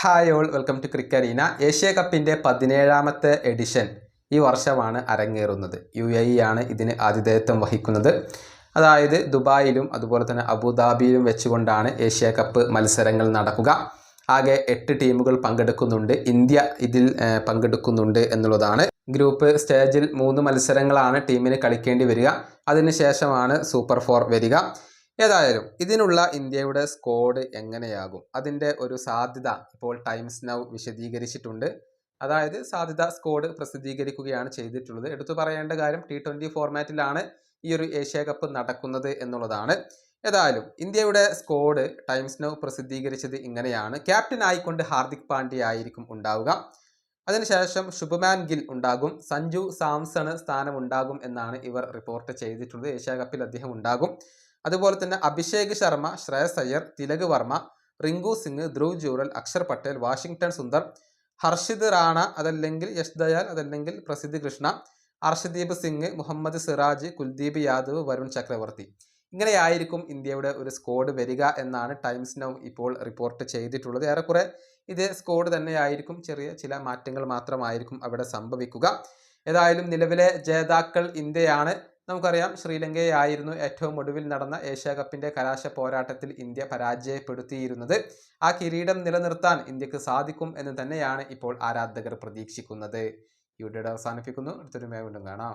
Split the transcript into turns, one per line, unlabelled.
Hi all, welcome to Cricarena. Asia കപ്പിൻ്റെ 17ാമത്തെ edition ഈ വർഷമാണ് അരങ്ങേറുന്നത്. UAE ആണ് ഇതിന് ആതിഥേയത്വം വഹിക്കുന്നത്. അതായത് ദുബായിലും അതുപോലെ തന്നെ അബുദാബിയിലും വെച്ചുകൊണ്ടാണ് ഏഷ്യ കപ്പ് മത്സരങ്ങൾ നടക്കുക. ആകെ 8 ടീമുകൾ പങ്കെടുക്കുന്നുണ്ട്. ഇന്ത്യ ഇതിൽ പങ്കെടുക്കുന്നുണ്ട് എന്നുള്ളതാണ്. ഗ്രൂപ്പ് സ്റ്റേജിൽ 3 മത്സരങ്ങളാണ് ടീമിന് കളിക്കേണ്ടി വരിക. അതിനുശേഷമാണ് സൂപ്പർ 4 വരിക. ഏതായാലും ഇതിനുള്ള ഇന്ത്യയുടെ സ്ക്വാഡ് എങ്ങനെയാകും, അതിൻ്റെ ഒരു സാധ്യത ഇപ്പോൾ ടൈംസ് നൗ വിശദീകരിച്ചിട്ടുണ്ട്. അതായത് സാധ്യത സ്ക്വാഡ് പ്രസിദ്ധീകരിക്കുകയാണ് ചെയ്തിട്ടുള്ളത്. എടുത്തു പറയേണ്ട കാര്യം T20 ഫോർമാറ്റിലാണ് ഈ ഒരു ഏഷ്യ കപ്പ് നടക്കുന്നത് എന്നുള്ളതാണ്. ഏതായാലും ഇന്ത്യയുടെ സ്ക്വാഡ് ടൈംസ് നൗ പ്രസിദ്ധീകരിച്ചത് ഇങ്ങനെയാണ്. ക്യാപ്റ്റൻ ആയിക്കൊണ്ട് ഹാർദിക് പാണ്ഡ്യ ആയിരിക്കും ഉണ്ടാവുക. അതിനുശേഷം ശുഭ്മാൻ ഗിൽ ഉണ്ടാകും. സഞ്ജു സാംസണ് സ്ഥാനമുണ്ടാകും എന്നാണ് ഇവർ റിപ്പോർട്ട് ചെയ്തിട്ടുള്ളത്. ഏഷ്യ കപ്പിൽ അദ്ദേഹം ഉണ്ടാകും. അതുപോലെ തന്നെ അഭിഷേക് ശർമ്മ, ശ്രേയസ് അയ്യർ, തിലക് വർമ്മ, റിങ്കു സിംഗ്, ധ്രുവ് ജൂറൽ, അക്ഷർ പട്ടേൽ, വാഷിംഗ്ടൺ സുന്ദർ, ഹർഷിത് റാണ, അതല്ലെങ്കിൽ യശ് ദയാൽ, അതല്ലെങ്കിൽ പ്രസിദ്ധ് കൃഷ്ണ, അർഷദീപ് സിംഗ്, മുഹമ്മദ് സിറാജ്, കുൽദീപ് യാദവ്, വരുൺ ചക്രവർത്തി. ഇങ്ങനെയായിരിക്കും ഇന്ത്യയുടെ ഒരു സ്ക്വാഡ് വരിക എന്നാണ് ടൈംസ് നൗ ഇപ്പോൾ റിപ്പോർട്ട് ചെയ്തിട്ടുള്ളത്. ഏറെക്കുറെ ഇതേ സ്ക്വാഡ് തന്നെയായിരിക്കും, ചെറിയ ചില മാറ്റങ്ങൾ മാത്രമായിരിക്കും അവിടെ സംഭവിക്കുക. ഏതായാലും നിലവിലെ ജേതാക്കൾ ഇന്ത്യയാണ്. നമുക്കറിയാം, ശ്രീലങ്കയായിരുന്നു ഏറ്റവും ഒടുവിൽ നടന്ന ഏഷ്യ കപ്പിൻ്റെ കലാശ പോരാട്ടത്തിൽ ഇന്ത്യ പരാജയപ്പെടുത്തിയിരുന്നത്. ആ കിരീടം നിലനിർത്താൻ ഇന്ത്യക്ക് സാധിക്കും എന്ന് തന്നെയാണ് ഇപ്പോൾ ആരാധകർ പ്രതീക്ഷിക്കുന്നത്. ഈ വീഡിയോ അവസാനിപ്പിക്കുന്നു. അടുത്തൊരു വീണ്ടും കാണാം.